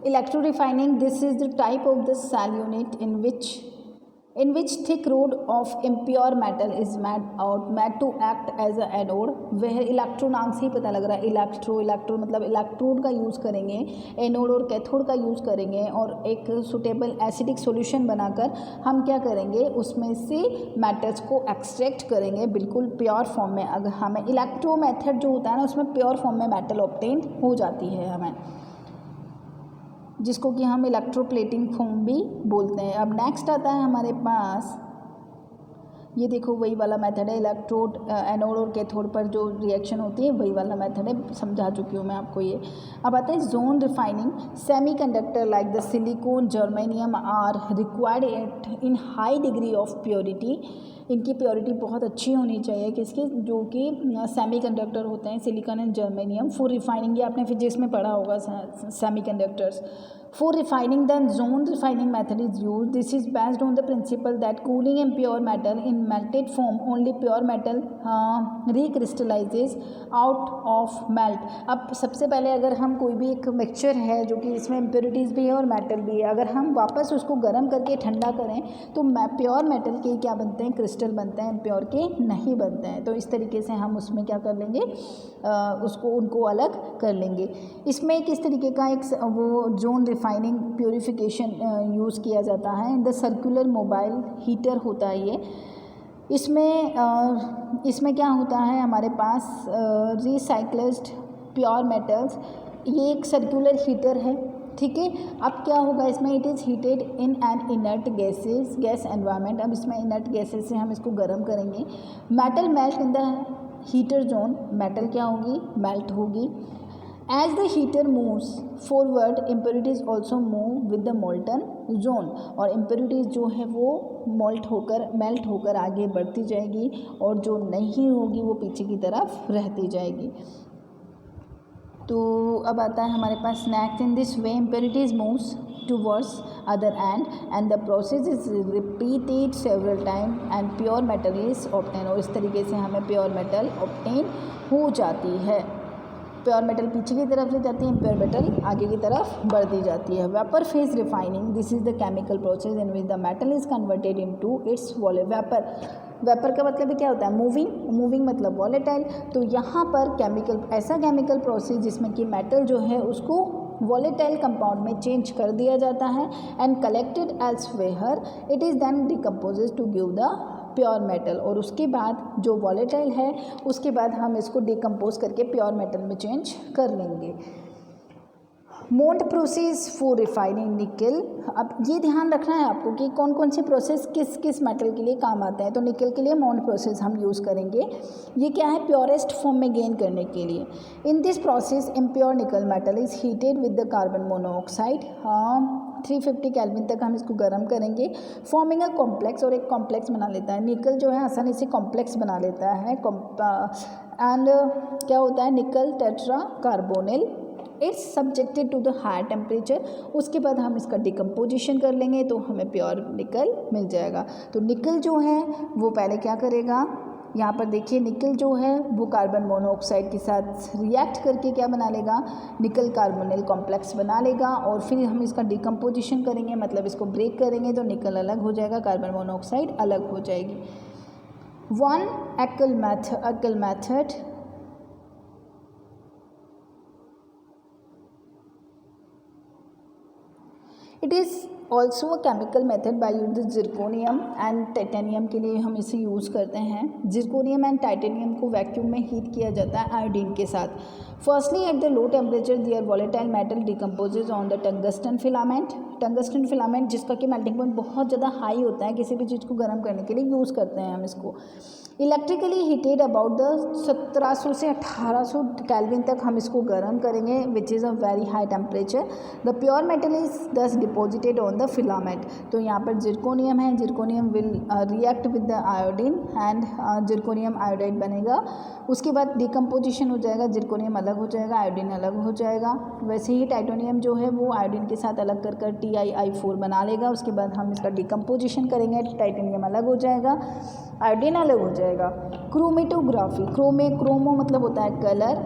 Electro refining, this is the type of the cell unit in which thick rod of impure metal is made to act as a anode। वह electro नाम से ही पता लग रहा है, electro मतलब electrode का यूज़ करेंगे, एनोड और कैथोड का यूज़ करेंगे और एक सुटेबल एसिडिक सॉल्यूशन बनाकर हम क्या करेंगे, उसमें से मेटल्स को एक्सट्रैक्ट करेंगे बिल्कुल प्योर फॉर्म में। अगर हमें इलेक्ट्रो मेथड जो होता है ना, उसमें प्योर फॉर्म में मेटल ऑब्टेन हो जाती है हमें, जिसको कि हम इलेक्ट्रोप्लेटिंग फॉर्म भी बोलते हैं। अब नेक्स्ट आता है हमारे पास, ये देखो वही वाला मेथड है, इलेक्ट्रोड एनोड और कैथोड पर जो रिएक्शन होती है वही वाला मेथड है, समझा चुकी हूँ मैं आपको ये। अब आता है zone refining. Semiconductor like the silicon germanium are required in high degree of purity. इनकी प्योरिटी बहुत अच्छी होनी चाहिए, किसकी, जो कि सेमीकंडक्टर होते हैं, silicon and germanium. For refining, ये आपने फिजिक्स में पढ़ा होगा, semiconductors. For refining, the zone refining method is used. This is based on the principle that cooling impure metal in melted form, only pure metal recrystallizes out of melt। अब सबसे पहले अगर हम कोई भी एक मिक्सचर है जो कि इसमें इम्प्योरिटीज़ भी है और मेटल भी है, अगर हम वापस उसको गर्म करके ठंडा करें तो प्योर मेटल के क्या बनते हैं, क्रिस्टल बनते हैं, प्योर के नहीं बनते हैं। तो इस तरीके से हम उसमें क्या कर लेंगे, उनको अलग कर लेंगे। इसमें किस तरीके का एक वो जोन रिफाइनिंग प्योरीफिकेशन यूज़ किया जाता है। द सर्कुलर मोबाइल हीटर होता है ये। इसमें क्या होता है हमारे पास, रिसाइक्ल्ड प्योर मेटल्स, ये एक सर्कुलर हीटर है, ठीक है। अब क्या होगा इसमें, it is heated in an inert gas environment. अब इसमें इनर्ट गैसेस से हम इसको गर्म करेंगे। Metal melt in the heater zone, metal क्या होगी, मेल्ट होगी। As the heater moves forward, impurities also move with the molten zone. और इम्प्योरिटीज़ जो है वो मेल्ट होकर आगे बढ़ती जाएगी और जो नहीं होगी वो पीछे की तरफ रहती जाएगी। तो अब आता है हमारे पास next. In this way impurities moves towards other end the process is repeated several time and pure metal is obtain. और इस तरीके से हमें प्योर मेटल ऑब्टेन हो जाती है। प्योर मेटल पीछे की तरफ ले जाती है, प्योर मेटल आगे की तरफ बढ़ती जाती है। Vapour phase refining, this is the chemical process in which the metal is converted into its vapour का मतलब क्या होता है, मूविंग मतलब वॉलेटाइल। तो यहाँ पर ऐसा केमिकल प्रोसेस जिसमें कि मेटल जो है उसको वॉलेटाइल कंपाउंड में चेंज कर दिया जाता है and collected elsewhere, it is then decomposes to give the pure metal. और उसके बाद जो वॉलेटाइल है उसके बाद हम इसको डिकम्पोज करके प्योर मेटल में चेंज कर लेंगे। मोल्ड प्रोसेस फॉर रिफाइनिंग निकल। अब ये ध्यान रखना है आपको कि कौन कौन से प्रोसेस किस मेटल के लिए काम आते हैं। तो निकल के लिए मोल्ड प्रोसेस हम यूज़ करेंगे। ये क्या है, प्योरेस्ट फॉर्म में गेन करने के लिए। In this process impure nickel metal is heated with the carbon monoxide. 350 kelvin तक हम इसको गर्म करेंगे, फॉर्मिंग अ कॉम्प्लेक्स, और एक कॉम्प्लेक्स बना लेता है। निकल जो है आसानी से कॉम्प्लेक्स बना लेता है। एंड क्या होता है, nickel tetra carbonyl, it's subjected to the higher temperature. उसके बाद हम इसका डिकम्पोजिशन कर लेंगे तो हमें प्योर निकल मिल जाएगा। तो निकल जो है वो पहले क्या करेगा, यहाँ पर देखिए निकल जो है वो कार्बन मोनोऑक्साइड के साथ रिएक्ट करके क्या बना लेगा, निकल कार्बोनिल कॉम्प्लेक्स बना लेगा। और फिर हम इसका डिकम्पोजिशन करेंगे, मतलब इसको ब्रेक करेंगे तो निकल अलग हो जाएगा, कार्बन मोनोऑक्साइड अलग हो जाएगी। Van Arkel method it is also a chemical method by use zirconium and titanium के लिए हम इसे यूज़ करते हैं। जिरकोनियम एंड टाइटेनियम को वैक्यूम में हीट किया जाता है आयोडीन के साथ। Firstly at the low temperature there volatile metal decomposes on the tungsten filament जिसका कि मेल्टिंग पॉइंट बहुत ज़्यादा हाई होता है, किसी भी चीज़ को गर्म करने के लिए यूज़ करते हैं हम इसको। इलेक्ट्रिकली हीटेड अबाउट द 1700 से 1800 केल्विन तक हम इसको गर्म करेंगे, which is a very high temperature. The pure metal is दस डिपोजिटेड ऑन द फिलामेंट। तो यहाँ पर जिरकोनियम है, zirconium will react with the iodine and zirconium iodide बनेगा। उसके बाद डिकम्पोजिशन हो जाएगा, जिरकोनियम अलग हो जाएगा, आयोडीन अलग हो जाएगा। वैसे ही टाइटेनियम जो है वो आयोडीन के साथ अलग कर TiI4 बना लेगा। उसके बाद हम इसका डिकम्पोजिशन करेंगे, टाइटेनियम अलग हो जाएगा, आयोडीन अलग हो जाएगा। क्रोमेटोग्राफी, क्रोमो मतलब होता है कलर,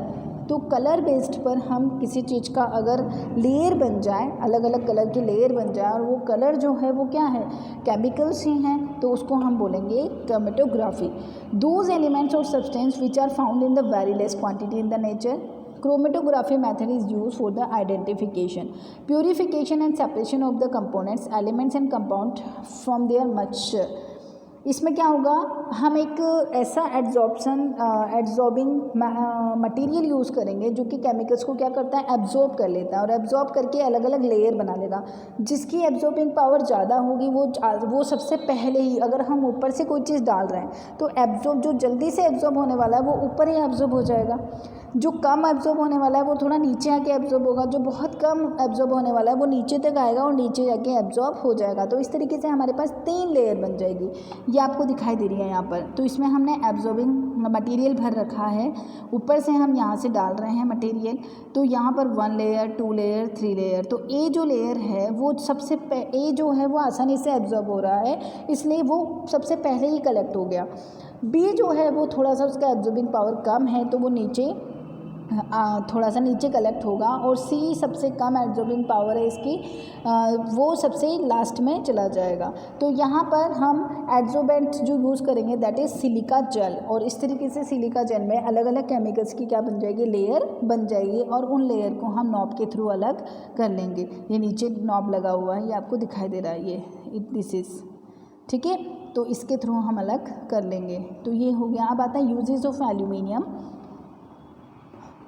तो कलर बेस्ड पर हम किसी चीज़ का अगर लेयर बन जाए, अलग अलग कलर की लेयर बन जाए और वो कलर जो है वो क्या है, केमिकल्स ही हैं, तो उसको हम बोलेंगे क्रोमेटोग्राफी। दोज एलिमेंट्स और substance which are found in the very less quantity in the nature, chromatography method is used for the identification, purification and separation of the components, elements and compound from their mixture। इसमें क्या होगा, हम एक ऐसा absorbing material use करेंगे जो कि chemicals को क्या करता है, एब्जॉर्ब कर लेता है और एब्जॉर्ब करके अलग अलग लेयर बना लेगा। जिसकी एब्जॉर्बिंग पावर ज़्यादा होगी वो सबसे पहले ही, अगर हम ऊपर से कोई चीज़ डाल रहे हैं तो एब्जॉर्ब जो जल्दी से एब्जॉर्ब होने वाला है वो ऊपर ही एब्जॉर्ब हो जाएगा, जो कम एब्जॉर्ब होने वाला है वो थोड़ा नीचे आके एब्जॉर्ब होगा, जो बहुत कम एब्जॉर्ब होने वाला है वो नीचे तक आएगा और नीचे जाके एब्जॉर्ब हो जाएगा। तो इस तरीके से हमारे पास 3 लेयर बन जाएगी, ये आपको दिखाई दे रही है यहाँ पर। तो इसमें हमने एब्जॉर्बिंग मटेरियल भर रखा है, ऊपर से हम यहाँ से डाल रहे हैं मटेरियल, तो यहाँ पर 1 लेयर 2 लेयर 3 लेयर। तो ए जो लेयर है वो ए जो है वो आसानी से एब्जॉर्ब हो रहा है, इसलिए वो सबसे पहले ही कलेक्ट हो गया। बी जो है वो थोड़ा सा उसका एब्जॉर्बिंग पावर कम है तो वो नीचे थोड़ा सा नीचे कलेक्ट होगा, और सी सबसे कम एब्जॉर्बिंग पावर है इसकी, वो सबसे लास्ट में चला जाएगा। तो यहाँ पर हम एड्जॉर्बेंट जो यूज़ करेंगे दैट इज़ सिलिका जेल, और इस तरीके से सिलिका जेल में अलग अलग केमिकल्स की क्या बन जाएगी, लेयर बन जाएगी, और उन लेयर को हम नॉब के थ्रू अलग कर लेंगे। ये नीचे नॉब लगा हुआ है, ये आपको दिखाई दे रहा है, ये दिस इज़, ठीक है, तो इसके थ्रू हम अलग कर लेंगे। तो ये हो गया। अब आता है uses of aluminium.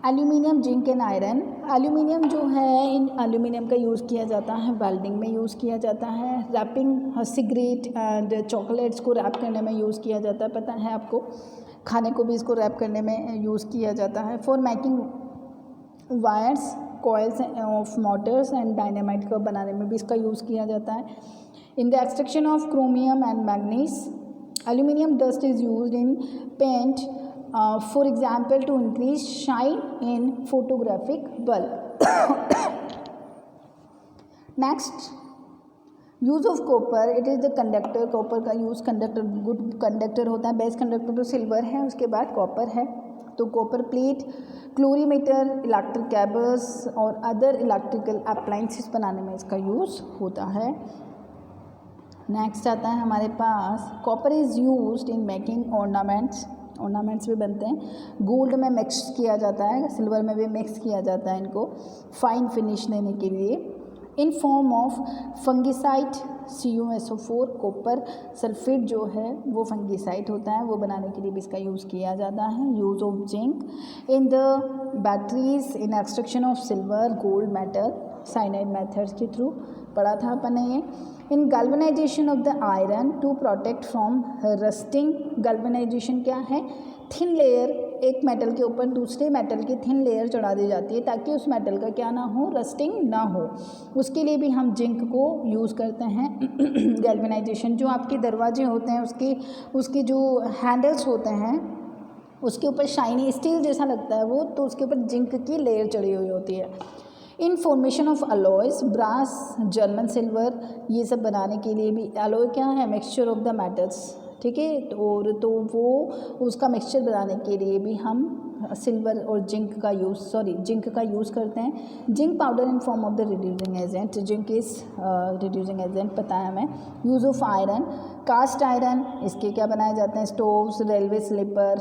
Aluminium, zinc and iron. Aluminium जो है, इन एल्यूमिनियम का यूज़ किया जाता है, वेल्डिंग में यूज़ किया जाता है, रैपिंग सिगरेट एंड चॉकलेट्स को रैप करने में यूज़ किया जाता है, पता है आपको, खाने को भी इसको रैप करने में यूज़ किया जाता है। For making wires, coils of motors and dynamite को बनाने में भी इसका यूज़ किया जाता है। In the extraction of chromium and manganese, aluminium dust is used in paint, for example to increase shine in photographic bulb। Next, use of copper, it is the conductor। copper का use conductor, good conductor होता है, best conductor तो silver है, उसके बाद copper है। तो copper plate, क्लोरीमीटर, electric cables और अदर इलेक्ट्रिकल अप्लाइंसेस बनाने में इसका यूज़ होता है। नेक्स्ट आता है हमारे पास, copper is used in making ornaments भी बनते हैं। गोल्ड में मिक्स किया जाता है, सिल्वर में भी मिक्स किया जाता है इनको फाइन फिनिश देने के लिए। इन form of fungicide, CuSO4, copper sulphate जो है वो फंगिसाइड होता है, वो बनाने के लिए भी इसका यूज़ किया जाता है। Use of zinc in the batteries, in extraction of silver, gold metal, cyanide methods के थ्रू पढ़ा था अपन ने ये। In galvanisation of the iron to protect from rusting. Galvanisation क्या है, थिन लेयर, एक मेटल के ऊपर दूसरे मेटल की थिन लेयर चढ़ा दी जाती है ताकि उस मेटल का क्या ना हो, रस्टिंग ना हो। उसके लिए भी हम जिंक को यूज़ करते हैं। गैल्वेनाइजेशन, जो आपके दरवाजे होते हैं उसके जो हैंडल्स होते हैं उसके ऊपर शाइनी स्टील जैसा लगता है वो, तो उसके ऊपर जिंक की लेयर चढ़ी हुई होती है। In formation of alloys, brass, German silver, ये सब बनाने के लिए भी, अलॉय क्या है, मिक्सचर ऑफ द मेटल्स, ठीक है, तो वो उसका मिक्सचर बनाने के लिए भी हम सिल्वर और जिंक का यूज़ करते हैं। Zinc powder in form of the reducing agent, zinc is reducing agent पता है हमें। Use of iron, cast iron, इसके क्या बनाए जाते हैं, stoves, railway sleeper,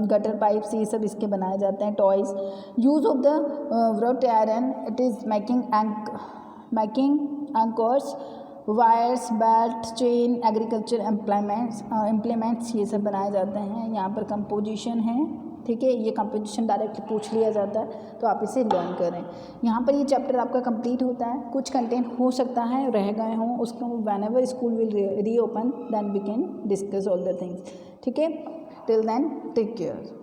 gutter pipes, ये सब इसके बनाए जाते हैं, toys. Use of the wrought iron, it is making anchors, wires, belt, chain, agriculture implements, ये सब बनाए जाते हैं। यहाँ पर कंपोजिशन है, ठीक है, ये कंपोजिशन डायरेक्टली पूछ लिया जाता है तो आप इसे लर्न करें। यहाँ पर ये चैप्टर आपका कंप्लीट होता है। कुछ कंटेंट हो सकता है रह गए हों, उसको whenever school will reopen then we can discuss all the things, ठीक है। Till then take care.